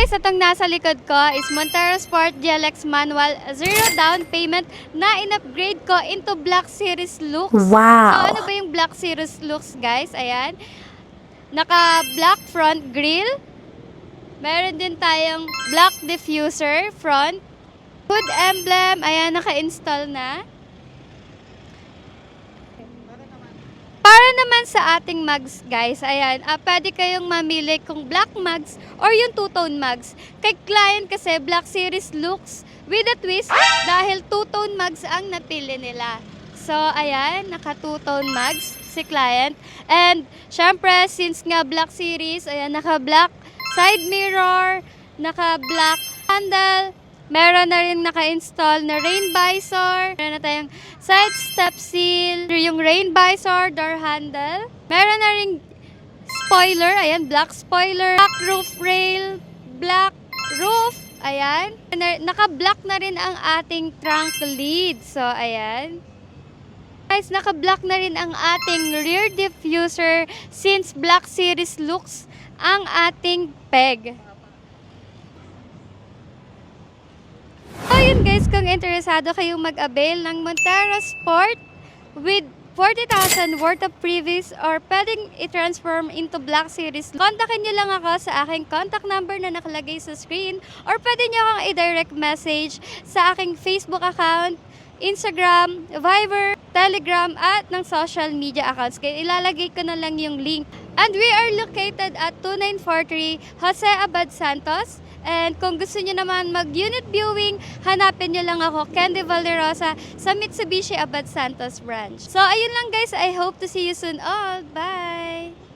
guys, itong nasa likod ko is Montero Sport GLX Manual, zero down payment na in-upgrade ko into Black Series looks. Wow! So ano ba yung Black Series looks, guys? Ayan. Naka-black front grille. Meron din tayong black diffuser front. Hood emblem, ayan, naka-install na. Para naman sa ating mugs, guys, ayan, pwede kayong mamili kung black mugs or yung two-tone mugs. Kay client kasi, Black Series looks with a twist dahil two-tone mugs ang napili nila. So, ayan, naka two-tone mugs si client. And, syempre, since nga Black Series, ayan, naka-black side mirror, naka-black handle, meron na rin naka-install na rain visor. Meron na tayong side step seal, yung rain visor, door handle. Meron na rin spoiler, ayan, black spoiler, black roof rail, black roof, ayan. Naka-black na rin ang ating trunk lid. So, ayan. Guys, naka-black na rin ang ating rear diffuser since Black Series looks ang ating peg. So yun guys, kung interesado kayong mag-avail ng Montero Sport with 40,000 worth of previous or pwedeng i-transform into Black Series, kontakin nyo lang ako sa aking contact number na nakalagay sa screen or pwede nyo akong i-direct message sa aking Facebook account, Instagram, Viber, Telegram at ng social media accounts. Kaya ilalagay ko na lang yung link. And we are located at 2943 Jose Abad Santos. And kung gusto nyo naman mag-unit viewing, hanapin nyo lang ako, Candy Valderosa, sa Mitsubishi Abad Santos branch. So, ayun lang guys. I hope to see you soon all. Bye!